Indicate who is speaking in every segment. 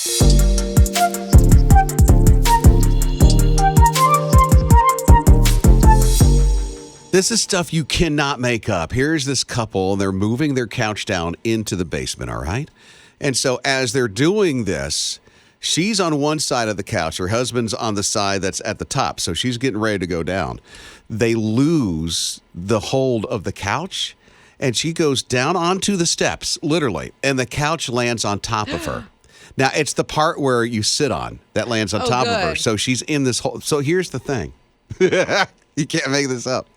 Speaker 1: This is stuff you cannot make up. Here's this couple. They're moving their couch down into the basement, all right? And so as they're doing this, she's on one side of the couch. Her husband's on the side that's at the top. So she's getting ready to go down. They lose the hold of the couch, and she goes down onto the steps, literally, and the couch lands on top of her. Now, it's the part where you sit on that lands on top of her. So she's in this hole. So here's the thing. You can't make this up.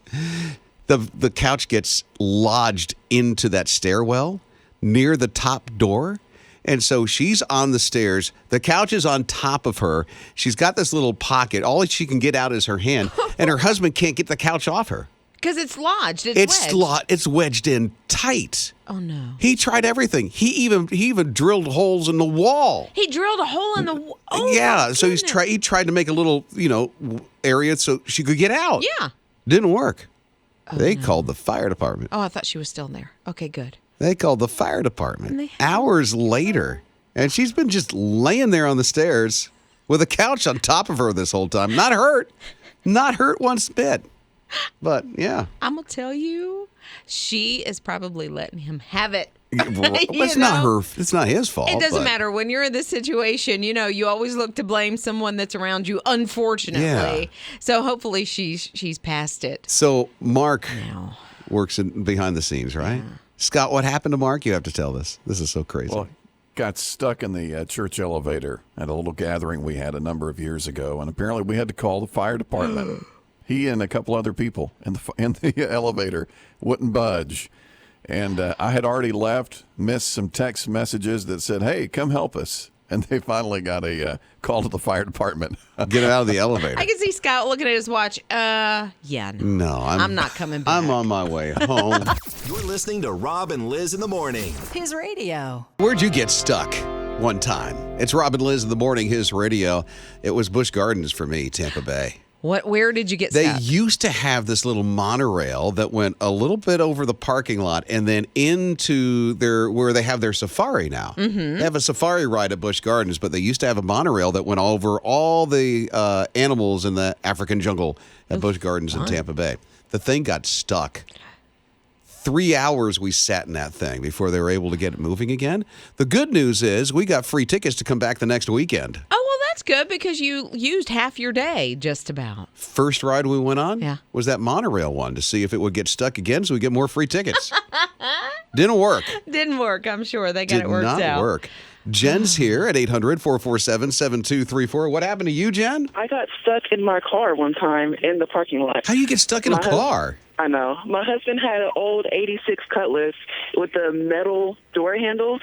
Speaker 1: The couch gets lodged into that stairwell near the top door. And so she's on the stairs. The couch is on top of her. She's got this little pocket. All she can get out is her hand. And her husband can't get the couch off her.
Speaker 2: Because it's lodged. It's wedged.
Speaker 1: It's wedged in tight.
Speaker 2: Oh, no.
Speaker 1: He tried everything. He even drilled holes in the wall.
Speaker 2: He drilled a hole in the wall? Oh,
Speaker 1: yeah. So he tried to make a little, area so she could get out.
Speaker 2: Yeah.
Speaker 1: Didn't work. They called the fire department.
Speaker 2: Oh, I thought she was still there. Okay, good.
Speaker 1: They called the fire department hours later. And she's been just laying there on the stairs with a couch on top of her this whole time. Not hurt. Not hurt one bit. But, yeah.
Speaker 2: I'm going to tell you, she is probably letting him have it.
Speaker 1: It's not his fault.
Speaker 2: It doesn't matter. When you're in this situation, you always look to blame someone that's around you, unfortunately. Yeah. So hopefully she's past it.
Speaker 1: So Mark works behind the scenes, right?
Speaker 2: Yeah.
Speaker 1: Scott, what happened to Mark? You have to tell this. This is so crazy.
Speaker 3: Well, got stuck in the church elevator at a little gathering we had a number of years ago, and apparently we had to call the fire department. He and a couple other people in the elevator wouldn't budge. And I had already left, missed some text messages that said, hey, come help us. And they finally got a call to the fire department.
Speaker 1: Get out of the elevator.
Speaker 2: I can see Scott looking at his watch. No, I'm not coming back.
Speaker 1: I'm on my way home.
Speaker 4: You're listening to Rob and Lizz in the morning.
Speaker 5: His radio.
Speaker 1: Where'd you get stuck one time? It's Rob and Lizz in the morning, His Radio. It was Busch Gardens for me, Tampa Bay.
Speaker 2: Where did you get stuck?
Speaker 1: They used to have this little monorail that went a little bit over the parking lot and then into where they have their safari now. Mm-hmm. They have a safari ride at Busch Gardens, but they used to have a monorail that went over all the animals in the African jungle at Busch Gardens in Tampa Bay. The thing got stuck. 3 hours we sat in that thing before they were able to get it moving again. The good news is we got free tickets to come back the next weekend.
Speaker 2: Oh, well, that's good because you used half your day just about.
Speaker 1: First ride we went on was that monorail one to see if it would get stuck again so we get more free tickets. Didn't work.
Speaker 2: Didn't work, I'm sure. They got it worked out.
Speaker 1: Did not work. Jen's here at 800-447-7234. What happened to you, Jen?
Speaker 6: I got stuck in my car one time in the parking lot.
Speaker 1: How do you get stuck in a car?
Speaker 6: I know. My husband had an old 86 Cutlass with the metal door handles.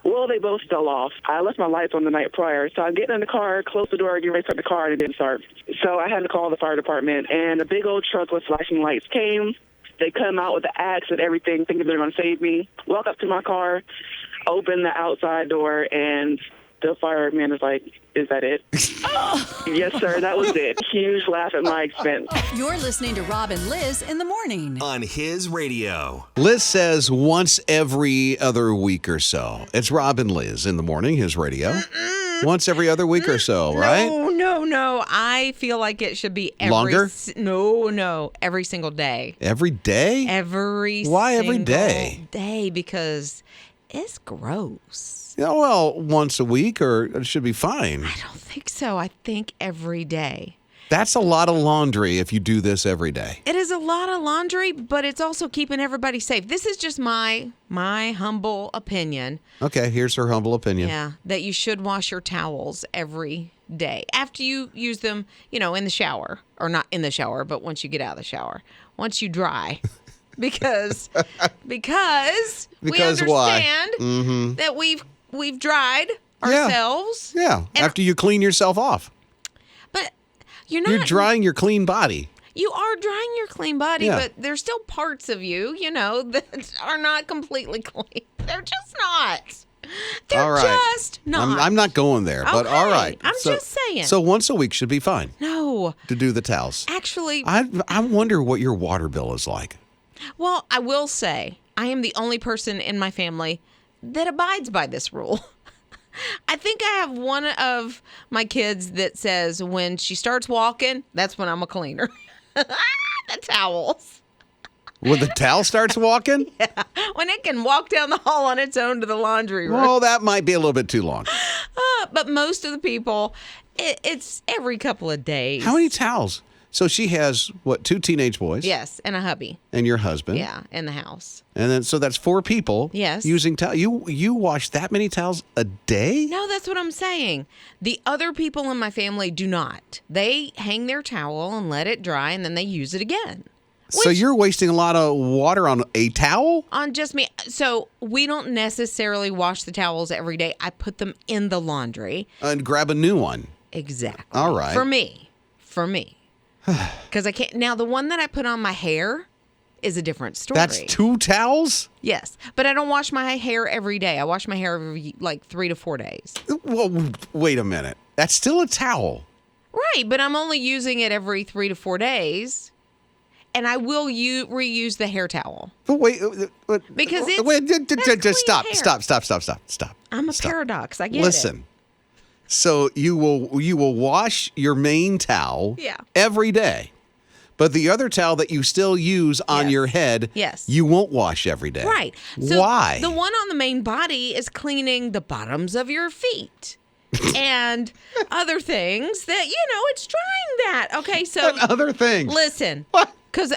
Speaker 6: Well, they both fell off. I left my lights on the night prior, so I'm getting in the car, close the door, getting ready to start the car, and it didn't start. So I had to call the fire department, and a big old truck with flashing lights came. They come out with the axe and everything, thinking they're going to save me. Walk up to my car, open the outside door, and the fireman is like, is that it? Yes, sir, that was it. Huge laugh at my expense.
Speaker 5: You're listening to Rob and Lizz in the morning.
Speaker 4: On His Radio.
Speaker 1: Liz says once every other week or so. It's Rob and Liz in the morning, His Radio. Once every other week or so, right?
Speaker 2: No. I feel like it should be
Speaker 1: longer.
Speaker 2: No, every single day.
Speaker 1: Every day? Why every day?
Speaker 2: Day because it's gross.
Speaker 1: Yeah, well, once a week or it should be fine.
Speaker 2: I don't think so. I think every day.
Speaker 1: That's a lot of laundry if you do this every day.
Speaker 2: It is a lot of laundry, but it's also keeping everybody safe. This is just my humble opinion.
Speaker 1: Okay, here's her humble opinion.
Speaker 2: Yeah, that you should wash your towels every day after you use them, in the shower. Or not in the shower, but once you get out of the shower. Once you dry. Because we understand that we've dried ourselves.
Speaker 1: Yeah, after you clean yourself off.
Speaker 2: But you're
Speaker 1: drying your clean body.
Speaker 2: You are drying your clean body, but there's still parts of you, that are not completely clean. They're just not. They're just not.
Speaker 1: I'm not going there, but all right.
Speaker 2: I'm just saying.
Speaker 1: So once a week should be fine.
Speaker 2: No.
Speaker 1: To do the towels.
Speaker 2: Actually.
Speaker 1: I wonder what your water bill is like.
Speaker 2: Well, I will say, I am the only person in my family that abides by this rule. I think I have one of my kids that says when she starts walking, that's when I'm a cleaner. The towels.
Speaker 1: When the towel starts walking?
Speaker 2: When it can walk down the hall on its own to the laundry room.
Speaker 1: Well, that might be a little bit too long.
Speaker 2: But most of the people, it's every couple of days.
Speaker 1: How many towels? So she has, what, 2 teenage boys?
Speaker 2: Yes, and a hubby.
Speaker 1: And your husband?
Speaker 2: Yeah, in the house.
Speaker 1: And then, so that's 4 people.
Speaker 2: Yes.
Speaker 1: Using towels. You wash that many towels a day?
Speaker 2: No, that's what I'm saying. The other people in my family do not. They hang their towel and let it dry, and then they use it again.
Speaker 1: So you're wasting a lot of water on a towel?
Speaker 2: On just me. So we don't necessarily wash the towels every day. I put them in the laundry.
Speaker 1: And grab a new one.
Speaker 2: Exactly.
Speaker 1: All right.
Speaker 2: For me. Because I can't. Now, the one that I put on my hair is a different story.
Speaker 1: That's 2 towels?
Speaker 2: Yes. But I don't wash my hair every day. I wash my hair every, 3 to 4 days.
Speaker 1: Well, wait a minute. That's still a towel.
Speaker 2: Right. But I'm only using it every 3 to 4 days. And I will reuse the hair towel.
Speaker 1: But wait.
Speaker 2: Because it's
Speaker 1: Stop.
Speaker 2: I'm a
Speaker 1: Stop.
Speaker 2: paradox. I get it.
Speaker 1: Listen. So you will wash your main towel every day. But the other towel that you still use on your head, you won't wash every day.
Speaker 2: Right. So
Speaker 1: why?
Speaker 2: The one on the main body is cleaning the bottoms of your feet. And other things that, it's drying that. Okay, so.
Speaker 1: And other things.
Speaker 2: Listen.
Speaker 1: What?
Speaker 2: Because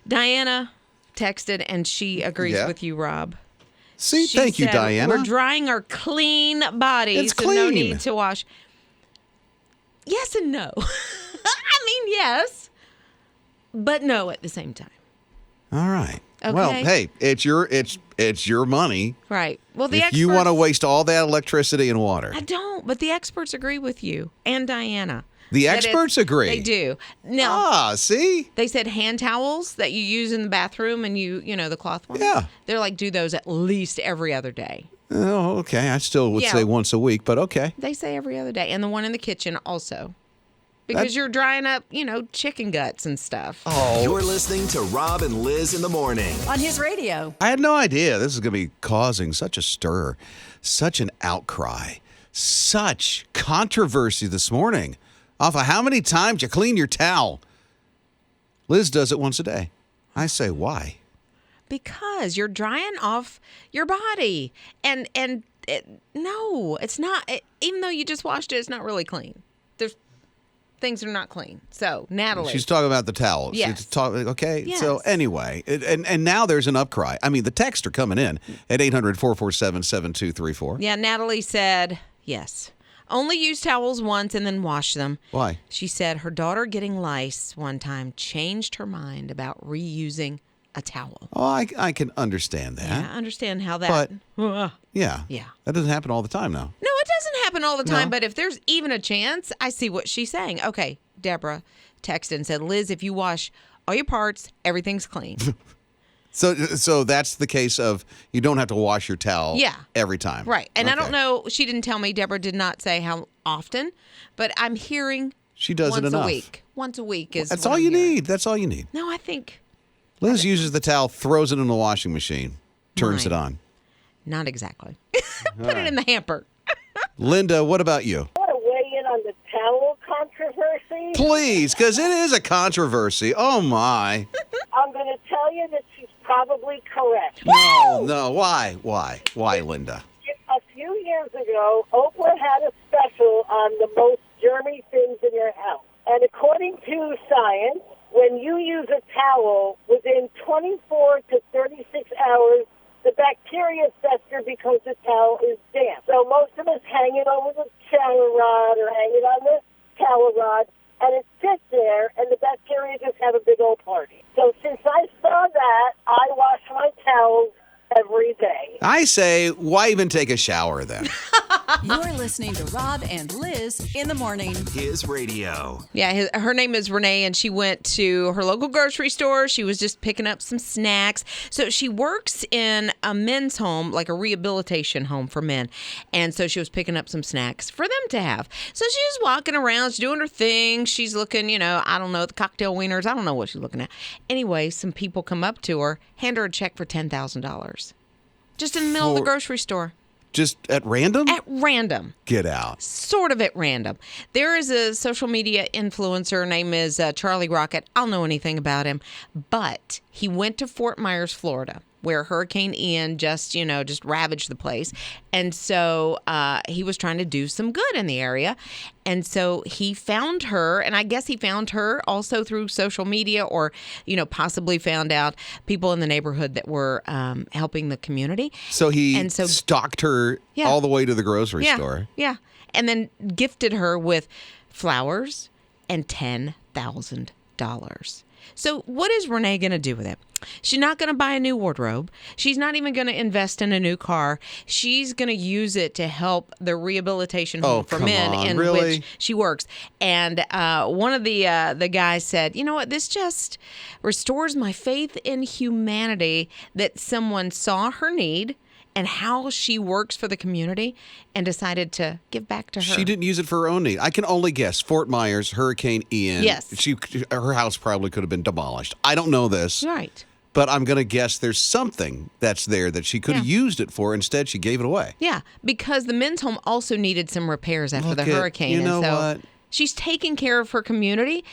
Speaker 2: Diana texted and she agrees with you, Rob.
Speaker 1: See,
Speaker 2: She
Speaker 1: thank you,
Speaker 2: said,
Speaker 1: Diana.
Speaker 2: We're drying our clean bodies,
Speaker 1: It's
Speaker 2: so no
Speaker 1: clean.
Speaker 2: need to wash. Yes and no. I mean, yes, but no at the same time.
Speaker 1: All right.
Speaker 2: Okay.
Speaker 1: Well, hey, it's your money.
Speaker 2: Right. Well, the
Speaker 1: If
Speaker 2: experts.
Speaker 1: you want to waste all that electricity and water.
Speaker 2: I don't, but the experts agree with you and Diana.
Speaker 1: The
Speaker 2: that
Speaker 1: experts agree.
Speaker 2: They do. Now,
Speaker 1: see?
Speaker 2: they said hand towels that you use in the bathroom and the cloth ones.
Speaker 1: Yeah.
Speaker 2: They're like, do those at least every other day.
Speaker 1: Oh, okay. I still would say once a week, but okay.
Speaker 2: They say every other day. And the one in the kitchen also. Because you're drying up, chicken guts and stuff.
Speaker 1: Oh.
Speaker 4: You're listening to Rob and Liz in the morning.
Speaker 5: On his radio.
Speaker 1: I had no idea this is going to be causing such a stir, such an outcry, such controversy this morning. Off of how many times you clean your towel. Liz does it once a day. I say, why?
Speaker 2: Because you're drying off your body. And no, it's not. Even though you just washed it, it's not really clean. There's things that are not clean. So, Natalie.
Speaker 1: She's talking about the towels.
Speaker 2: Yes.
Speaker 1: Okay.
Speaker 2: Yes.
Speaker 1: So anyway, and now there's an upcry. I mean, the texts are coming in at 800-447-7234.
Speaker 2: Yeah, Natalie said, yes. Only use towels once and then wash them.
Speaker 1: Why?
Speaker 2: She said her daughter getting lice one time changed her mind about reusing a towel.
Speaker 1: Oh, I can understand that.
Speaker 2: Yeah, I understand how that.
Speaker 1: Yeah.
Speaker 2: Yeah.
Speaker 1: That doesn't happen all the time now.
Speaker 2: No, it doesn't happen all the time,
Speaker 1: No.
Speaker 2: but if there's even a chance, I see what she's saying. Okay, Deborah texted and said, Liz, if you wash all your parts, everything's clean.
Speaker 1: So that's the case of you don't have to wash your towel every time.
Speaker 2: Right. And I
Speaker 1: Okay.
Speaker 2: don't know, she didn't tell me, Deborah did not say how often, but I'm hearing
Speaker 1: She does
Speaker 2: once
Speaker 1: it enough.
Speaker 2: a week. Once a week is
Speaker 1: That's
Speaker 2: what
Speaker 1: all
Speaker 2: I'm
Speaker 1: you
Speaker 2: hearing.
Speaker 1: need. That's all you need.
Speaker 2: No, I think
Speaker 1: Liz uses the towel, throws it in the washing machine, turns it on.
Speaker 2: not exactly. Put it in the hamper.
Speaker 1: Linda, what about you?
Speaker 7: I want to weigh in on the towel controversy.
Speaker 1: Please, because it is a controversy. Oh, my.
Speaker 7: I'm going to tell you that she's probably correct.
Speaker 1: No. Why? Why, Linda?
Speaker 7: A few years ago, Oprah had a special on the most germy things in your house. And according to science, when you use a towel, within 24 to 36 hours, the bacteria fester because the towel is damp. So most of us hang it over the shower rod or hang it on the towel rod, and it sits there, and the bacteria just have a big old party. So since I saw that, I wash my towels every day.
Speaker 1: I say, why even take a shower then?
Speaker 5: You're listening to Rob and Liz in the morning.
Speaker 4: His radio.
Speaker 2: Yeah, her name is Renee, and she went to her local grocery store. She was just picking up some snacks. So she works in a men's home, like a rehabilitation home for men. And so she was picking up some snacks for them to have. So she's walking around. She's doing her thing. She's looking, I don't know, the cocktail wieners. I don't know what she's looking at. Anyway, some people come up to her, hand her a check for $10,000. Just in the middle of the grocery store.
Speaker 1: Just at random?
Speaker 2: At random.
Speaker 1: Get out.
Speaker 2: Sort of at random. There is a social media influencer. Her name is Charlie Rocket. I don't know anything about him, but he went to Fort Myers, Florida, where Hurricane Ian just ravaged the place. And so he was trying to do some good in the area. And so he found her, and I guess he found her also through social media or, possibly found out people in the neighborhood that were helping the community.
Speaker 1: So he stalked her all the way to the grocery store.
Speaker 2: Yeah. And then gifted her with flowers and $10,000. So what is Renee going to do with it? She's not going to buy a new wardrobe. She's not even going to invest in a new car. She's going to use it to help the rehabilitation home for men in which she works. And one of the guys said, you know what, this just restores my faith in humanity that someone saw her need and how she works for the community and decided to give back to her.
Speaker 1: She didn't use it for her own need. I can only guess. Fort Myers, Hurricane Ian.
Speaker 2: Yes.
Speaker 1: Her house probably could have been demolished. I don't know this.
Speaker 2: Right.
Speaker 1: But I'm going to guess there's something that's there that she could have used it for. Instead, she gave it away.
Speaker 2: Yeah, because the men's home also needed some repairs after the hurricane.
Speaker 1: You know what?
Speaker 2: She's taking care of her community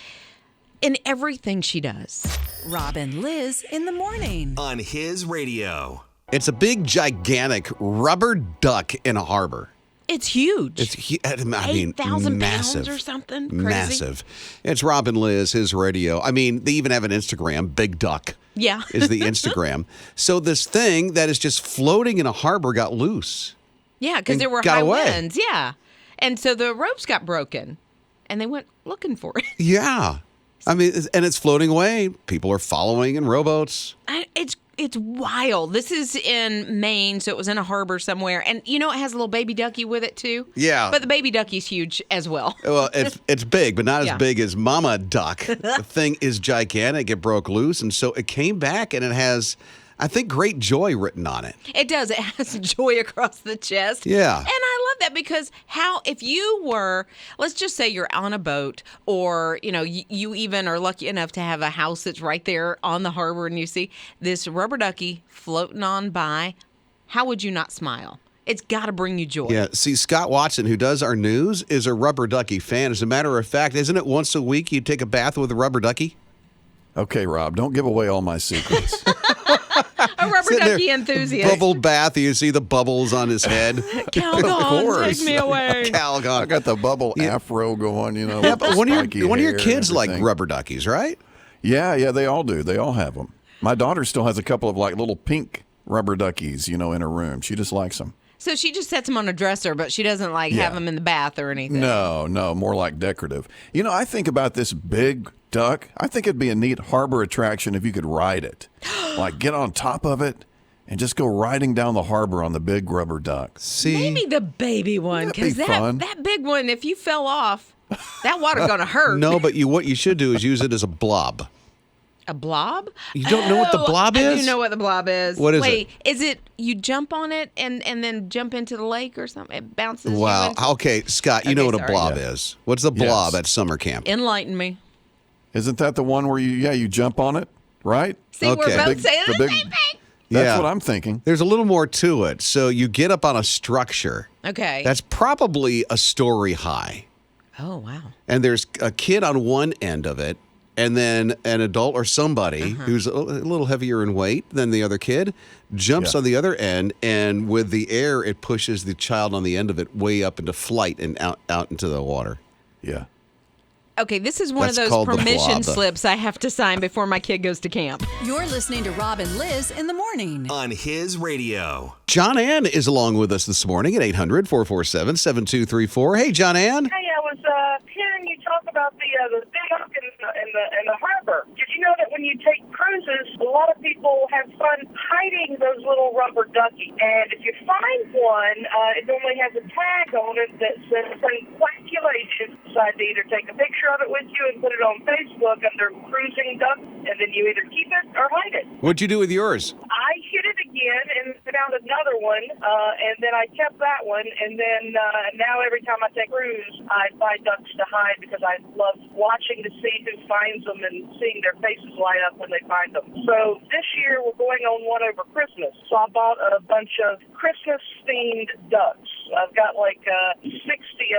Speaker 2: in everything she does.
Speaker 5: Rob and Lizz in the morning.
Speaker 4: On His Radio.
Speaker 1: It's a big, gigantic rubber duck in a harbor.
Speaker 2: It's huge.
Speaker 1: It's
Speaker 2: 8,000
Speaker 1: massive.
Speaker 2: pounds or something. Crazy.
Speaker 1: Massive. It's Rob and Lizz, His Radio. I mean, they even have an Instagram, Big Duck.
Speaker 2: Yeah.
Speaker 1: Is the Instagram. So this thing that is just floating in a harbor got loose.
Speaker 2: Yeah, because there were high winds. Yeah. And so the ropes got broken and they went looking for it.
Speaker 1: Yeah. I mean, and it's floating away. People are following in rowboats.
Speaker 2: It's wild. This is in Maine, so it was in a harbor somewhere. And it has a little baby ducky with it too.
Speaker 1: Yeah.
Speaker 2: But the baby ducky's huge as well.
Speaker 1: Well, it's big, but not as big as Mama Duck. The thing is gigantic. It broke loose, and so it came back, and it has, I think, great joy written on it.
Speaker 2: It does. It has joy across the chest.
Speaker 1: Yeah.
Speaker 2: And I love that because if you were, let's just say you're on a boat or, you even are lucky enough to have a house that's right there on the harbor and you see this rubber ducky floating on by, how would you not smile? It's got to bring you joy.
Speaker 1: Yeah. See, Scott Watson, who does our news, is a rubber ducky fan. As a matter of fact, isn't it once a week you take a bath with a rubber ducky?
Speaker 3: Okay, Rob, don't give away all my secrets.
Speaker 2: A rubber ducky enthusiast.
Speaker 1: Bubble bath, you see the bubbles on his head.
Speaker 2: Calgon, take me away.
Speaker 1: Calgon.
Speaker 3: I got the bubble afro going,
Speaker 1: Yeah, but one of your kids like
Speaker 3: everything.
Speaker 1: rubber duckies, right?
Speaker 3: Yeah, they all do. They all have them. My daughter still has a couple of little pink rubber duckies, in her room. She just likes them.
Speaker 2: So she just sets them on a dresser, but she doesn't have them in the bath or anything.
Speaker 3: No, more like decorative. I think about this big duck. I think it'd be a neat harbor attraction if you could ride it. Get on top of it and just go riding down the harbor on the big rubber duck.
Speaker 1: See?
Speaker 2: Maybe the baby one, because that big one, if you fell off, that water's going to hurt.
Speaker 1: No, but what you should do is use it as a blob.
Speaker 2: A blob?
Speaker 1: You don't know what the blob is?
Speaker 2: I do know what the blob is.
Speaker 1: What is it?
Speaker 2: Wait, is it you jump on it and then jump into the lake or something? It bounces.
Speaker 1: Wow. Okay, Scott, you know what a blob
Speaker 3: Yeah.
Speaker 1: is. What's the blob
Speaker 3: Yes.
Speaker 1: at summer camp?
Speaker 2: Enlighten me.
Speaker 3: Isn't that the one where you jump on it, right?
Speaker 2: See, we're
Speaker 1: Okay.
Speaker 2: both saying the
Speaker 3: the big-
Speaker 2: same thing.
Speaker 3: That's
Speaker 1: Yeah.
Speaker 3: what I'm thinking.
Speaker 1: There's a little more to it. So you get up on a structure.
Speaker 2: Okay.
Speaker 1: That's probably a story high.
Speaker 2: Oh, wow.
Speaker 1: And there's a kid on one end of it, and then an adult or somebody who's a little heavier in weight than the other kid jumps on the other end, and with the air, it pushes the child on the end of it way up into flight and out into the water.
Speaker 3: Yeah.
Speaker 2: Okay, this is one
Speaker 1: That's
Speaker 2: of those
Speaker 1: called the
Speaker 2: permission
Speaker 1: blob.
Speaker 2: slips I have to sign before my kid goes to camp.
Speaker 5: You're listening to Rob and Lizz in the morning.
Speaker 4: On His Radio.
Speaker 1: John Ann is along with us this morning at 800-447-7234. Hey, John Ann.
Speaker 7: Hey, I was hearing you talk about the big duck in the harbor. Did you know that when you take cruises, a lot of people have fun hiding those little rubber duckies? And if you find one, it normally has a tag on it that says "Congratulations." Decide to either take a picture of it with you and put it on Facebook under cruising duck, and then you either keep it or hide it.
Speaker 1: What'd you do with yours?
Speaker 7: I hid it again and found another one, and then I kept that one, and then now every time I take a cruise, I buy ducks to hide because I love watching to see who finds them and seeing their faces light up when they find them. So this year we're going on one over Christmas. So I bought a bunch of Christmas-themed ducks. I've got like 60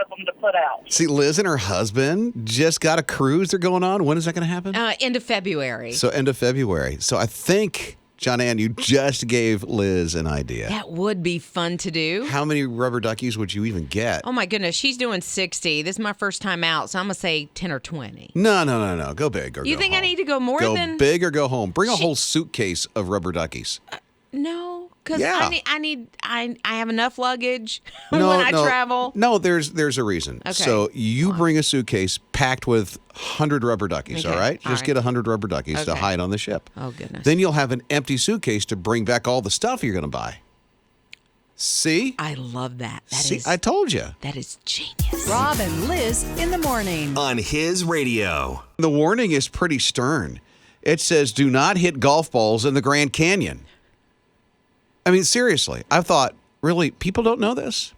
Speaker 7: of them to put out.
Speaker 1: See, Liz and her husband just got a cruise they're going on. When is that going to happen?
Speaker 2: End of February.
Speaker 1: So end of February. So I think, John Ann, you just gave Liz an idea.
Speaker 2: That would be fun to do.
Speaker 1: How many rubber duckies would you even get?
Speaker 2: Oh, my goodness. She's doing 60. This is my first time out, so I'm going to say 10 or 20.
Speaker 1: No. Go big or
Speaker 2: You
Speaker 1: go
Speaker 2: think
Speaker 1: home.
Speaker 2: I need to go more
Speaker 1: Go
Speaker 2: than...
Speaker 1: big or go home. Bring a whole suitcase of rubber duckies.
Speaker 2: No, because
Speaker 1: Yeah.
Speaker 2: I have enough luggage when I travel.
Speaker 1: No, there's a reason.
Speaker 2: Okay.
Speaker 1: So you bring a suitcase packed with 100 rubber duckies,
Speaker 2: Okay.
Speaker 1: all right?
Speaker 2: All
Speaker 1: Just
Speaker 2: right.
Speaker 1: get 100 rubber duckies to
Speaker 2: Okay.
Speaker 1: hide on the ship.
Speaker 2: Oh, goodness.
Speaker 1: Then you'll have an empty suitcase to bring back all the stuff you're going to buy. See?
Speaker 2: I love that.
Speaker 1: I told you.
Speaker 2: That is genius.
Speaker 5: Rob and Liz in the morning.
Speaker 4: On his radio.
Speaker 1: The warning is pretty stern. It says, do not hit golf balls in the Grand Canyon. I mean, seriously, I thought, really, people don't know this?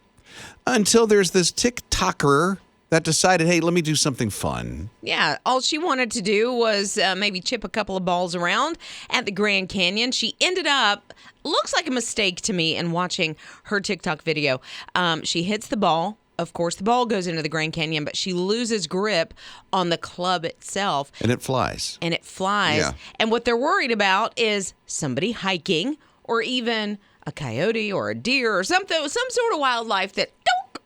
Speaker 1: Until there's this TikToker that decided, hey, let me do something fun.
Speaker 2: Yeah, all she wanted to do was maybe chip a couple of balls around at the Grand Canyon. She ended up, looks like a mistake to me in watching her TikTok video. She hits the ball. Of course, the ball goes into the Grand Canyon, but she loses grip on the club itself.
Speaker 1: And it flies.
Speaker 2: Yeah. And what they're worried about is somebody hiking or even a coyote or a deer or some sort of wildlife that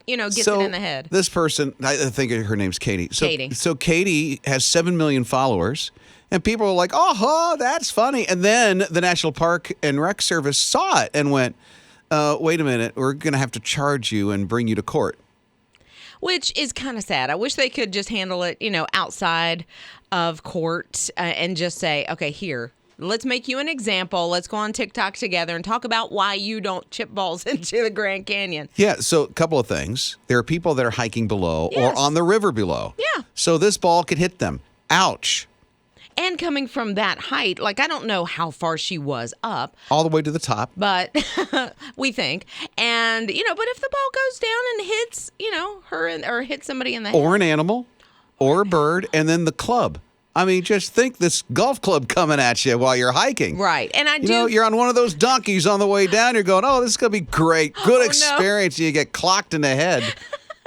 Speaker 2: gets it in the head.
Speaker 1: This person, I think her name's Katie. So Katie has 7 million followers, and people are like, oh, that's funny. And then the National Park and Rec Service saw it and went, wait a minute, we're going to have to charge you and bring you to court.
Speaker 2: Which is kind of sad. I wish they could just handle it, outside of court and just say, okay, here, let's make you an example. Let's go on TikTok together and talk about why you don't chip balls into the Grand Canyon.
Speaker 1: Yeah, so a couple of things. There are people that are hiking below
Speaker 2: Yes.
Speaker 1: or on the river below.
Speaker 2: Yeah.
Speaker 1: So this ball could hit them. Ouch.
Speaker 2: And coming from that height, like I don't know how far she was up,
Speaker 1: All the way to the top.
Speaker 2: but we think. And, but if the ball goes down and hits, her or hits somebody in the head.
Speaker 1: Or an animal, or a bird, and then the club. I mean, just think this golf club coming at you while you're hiking.
Speaker 2: Right. And
Speaker 1: You're on one of those donkeys on the way down. You're going, oh, this is going to be great. Good
Speaker 2: no.
Speaker 1: experience. And you get clocked in the head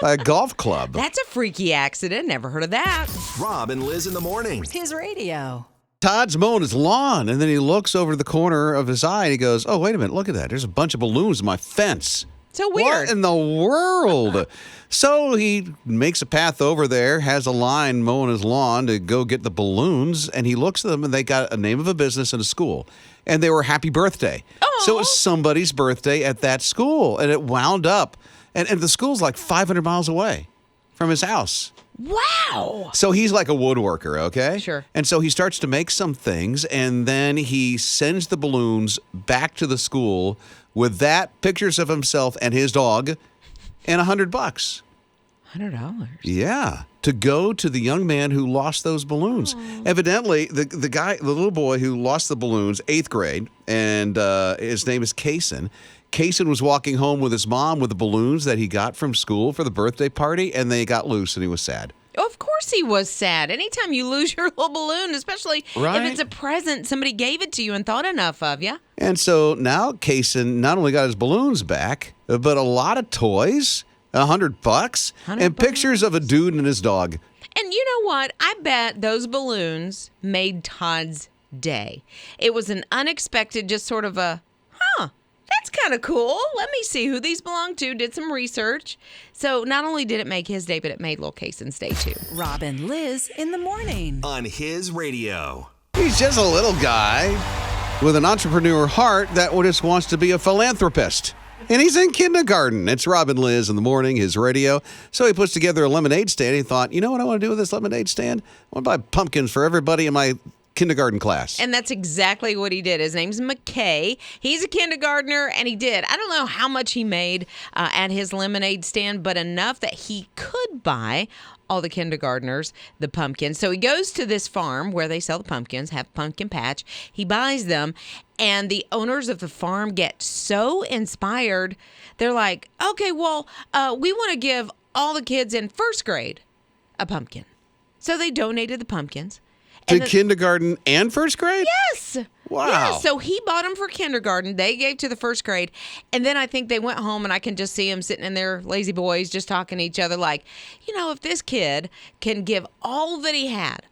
Speaker 1: by a golf club.
Speaker 2: That's a freaky accident. Never heard of that.
Speaker 4: Rob and Liz in the morning.
Speaker 5: His radio.
Speaker 1: Todd's mowing his lawn, and then he looks over the corner of his eye, and he goes, oh, wait a minute. Look at that. There's a bunch of balloons in my fence.
Speaker 2: So weird.
Speaker 1: What in the world? So he makes a path over there, has a line mowing his lawn to go get the balloons, and he looks at them, and they got a name of a business and a school. And they were happy birthday.
Speaker 2: Oh.
Speaker 1: So it was somebody's birthday at that school, and it wound up. And the school's like 500 miles away from his house.
Speaker 2: Wow.
Speaker 1: So he's like a woodworker, okay?
Speaker 2: Sure.
Speaker 1: And so he starts to make some things, and then he sends the balloons back to the school with pictures of himself and his dog, and $100.
Speaker 2: $100.
Speaker 1: Yeah, to go to the young man who lost those balloons. Evidently, the little boy who lost the balloons, 8th grade, and his name is Kaysen. Kaysen was walking home with his mom with the balloons that he got from school for the birthday party, and they got loose, and he was sad.
Speaker 2: Of course he was sad. Anytime you lose your little balloon, especially
Speaker 1: Right.
Speaker 2: if it's a present, somebody gave it to you and thought enough of you.
Speaker 1: And so now Kaysen not only got his balloons back, but a lot of toys, $100, and pictures of a dude and his dog.
Speaker 2: And you know what? I bet those balloons made Todd's day. It was an unexpected, just sort of that's kind of cool. Let me see who these belong to. Did some research. So not only did it make his day, but it made little Kaysen's day too.
Speaker 5: Rob and Liz in the morning.
Speaker 4: On his radio.
Speaker 1: He's just a little guy with an entrepreneur heart that just wants to be a philanthropist. And he's in kindergarten. It's Rob and Lizz in the morning, his radio. So he puts together a lemonade stand. He thought, you know what I want to do with this lemonade stand? I want to buy pumpkins for everybody in my kindergarten class.
Speaker 2: And that's exactly what he did. His name's McKay. He's a kindergartner, and he did. I don't know how much he made at his lemonade stand, but enough that he could buy all the kindergartners the pumpkins. So he goes to this farm where they sell the pumpkins, have pumpkin patch. He buys them, and the owners of the farm get so inspired. They're like, okay, well, we want to give all the kids in first grade a pumpkin. So they donated the pumpkins.
Speaker 1: To kindergarten and first grade?
Speaker 2: Yes.
Speaker 1: Wow.
Speaker 2: Yeah, so he bought them for kindergarten. They gave to the first grade. And then I think they went home, and I can just see them sitting in their lazy boys just talking to each other like, if this kid can give all that he had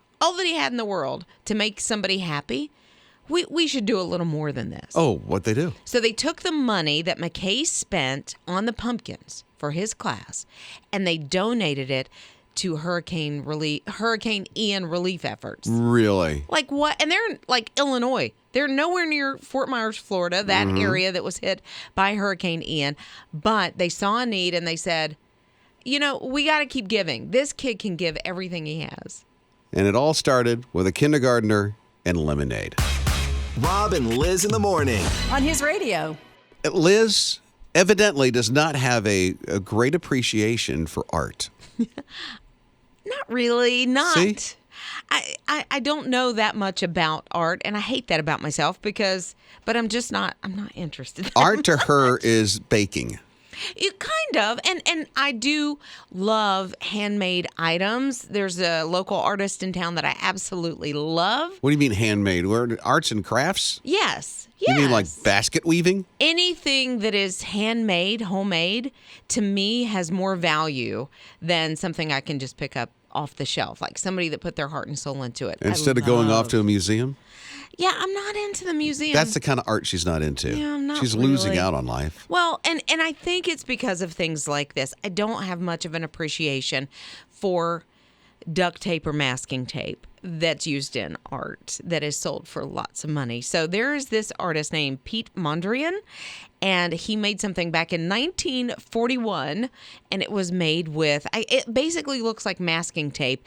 Speaker 2: in the world to make somebody happy, we should do a little more than this.
Speaker 1: Oh, what'd they do?
Speaker 2: So they took the money that McKay spent on the pumpkins for his class, and they donated it to Hurricane Ian relief efforts.
Speaker 1: Really?
Speaker 2: Like what? And they're in like Illinois. They're nowhere near Fort Myers, Florida, that area that was hit by Hurricane Ian. But they saw a need and they said, we got to keep giving. This kid can give everything he has.
Speaker 1: And it all started with a kindergartner and lemonade.
Speaker 4: Rob and Lizz in the morning.
Speaker 5: On his radio.
Speaker 1: Liz evidently does not have a great appreciation for art.
Speaker 2: Not really. Not.
Speaker 1: See?
Speaker 2: I don't know that much about art, and I hate that about myself but I'm not interested.
Speaker 1: Art to her is baking.
Speaker 2: It kind of, and I do love handmade items. There's a local artist in town that I absolutely love.
Speaker 1: What do you mean handmade? Arts and crafts?
Speaker 2: Yes.
Speaker 1: You mean like basket weaving?
Speaker 2: Anything that is handmade, homemade, to me has more value than something I can just pick up off the shelf, like somebody that put their heart and soul into it.
Speaker 1: Instead of going off to a museum?
Speaker 2: Yeah, I'm not into the museum.
Speaker 1: That's the kind of art she's not into.
Speaker 2: Yeah, I'm not
Speaker 1: She's losing
Speaker 2: really.
Speaker 1: out on life.
Speaker 2: Well, and I think it's because of things like this. I don't have much of an appreciation for duct tape or masking tape that's used in art that is sold for lots of money. So there is this artist named Pete Mondrian, and he made something back in 1941, and it was made with, it basically looks like masking tape,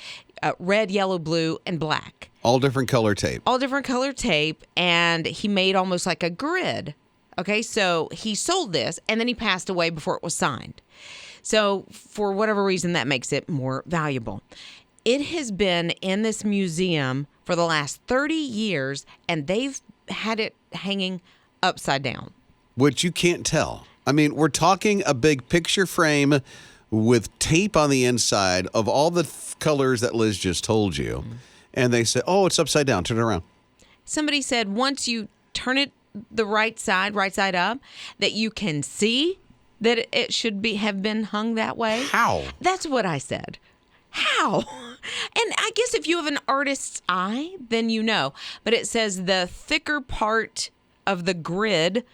Speaker 2: red, yellow, blue, and black.
Speaker 1: All different color tape.
Speaker 2: All different color tape, and he made almost like a grid. Okay, so he sold this, and then he passed away before it was signed. So for whatever reason, that makes it more valuable. It has been in this museum for the last 30 years, and they've had it hanging upside down.
Speaker 1: Which you can't tell. I mean, we're talking a big picture frame with tape on the inside of all the colors that Liz just told you. And they said, oh, it's upside down. Turn it around.
Speaker 2: Somebody said once you turn it the right side up, that you can see that it should have been hung that way.
Speaker 1: How?
Speaker 2: That's what I said. How? And I guess if you have an artist's eye, then you know. But it says the thicker part of the grid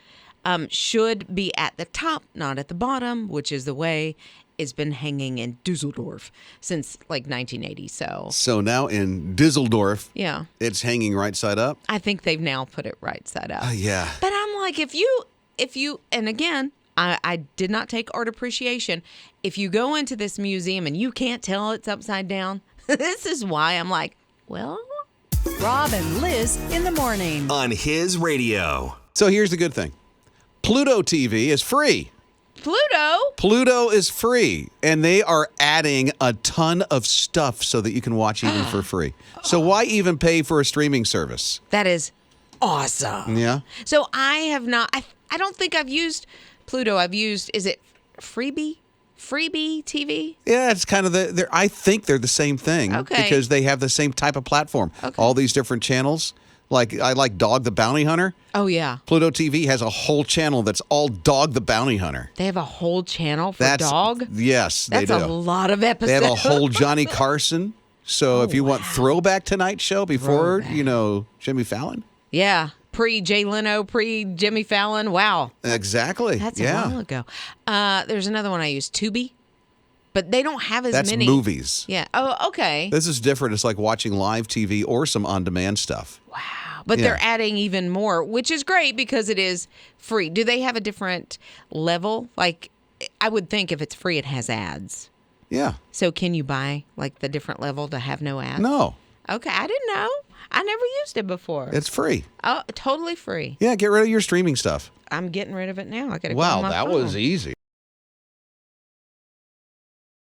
Speaker 2: should be at the top, not at the bottom, which is the way it's been hanging in Dusseldorf since like 1980.
Speaker 1: So now in Düsseldorf,
Speaker 2: yeah,
Speaker 1: it's hanging right side up?
Speaker 2: I think they've now put it right side up.
Speaker 1: Yeah.
Speaker 2: But I'm like, if you, and again, I did not take art appreciation. If you go into this museum and you can't tell it's upside down, this is why I'm like, well.
Speaker 5: Rob and Liz in the morning.
Speaker 4: On his radio.
Speaker 1: So here's the good thing. Pluto TV is free. Pluto is free, and they are adding a ton of stuff so that you can watch even for free. So why even pay for a streaming service?
Speaker 2: That is awesome.
Speaker 1: Yeah.
Speaker 2: So I have not, I don't think I've used Pluto. I've used, is it Freebie TV?
Speaker 1: Yeah, it's kind of I think they're the same thing.
Speaker 2: Okay.
Speaker 1: Because they have the same type of platform.
Speaker 2: Okay.
Speaker 1: All these different channels. Like, I like Dog the Bounty Hunter.
Speaker 2: Oh, yeah.
Speaker 1: Pluto TV has a whole channel that's all Dog the Bounty Hunter.
Speaker 2: They have a whole channel for dog?
Speaker 1: Yes, they do.
Speaker 2: That's a lot of episodes.
Speaker 1: They have a whole Johnny Carson. So if you want Throwback Tonight show before, Jimmy Fallon.
Speaker 2: Yeah. Pre-Jay Leno, pre-Jimmy Fallon. Wow.
Speaker 1: Exactly.
Speaker 2: That's a while ago. There's another one I use, Tubi. But they don't have as many.
Speaker 1: That's movies.
Speaker 2: Yeah. Oh, okay.
Speaker 1: This is different. It's like watching live TV or some on-demand stuff.
Speaker 2: Wow. But they're adding even more, which is great because it is free. Do they have a different level? Like, I would think if it's free, it has ads.
Speaker 1: Yeah.
Speaker 2: So can you buy, like, the different level to have no ads?
Speaker 1: No.
Speaker 2: Okay. I didn't know. I never used it before.
Speaker 1: It's free.
Speaker 2: Oh, totally free.
Speaker 1: Yeah, get rid of your streaming stuff.
Speaker 2: I'm getting rid of it now. I got to
Speaker 1: Wow,
Speaker 2: go on my
Speaker 1: that
Speaker 2: phone.
Speaker 1: was easy.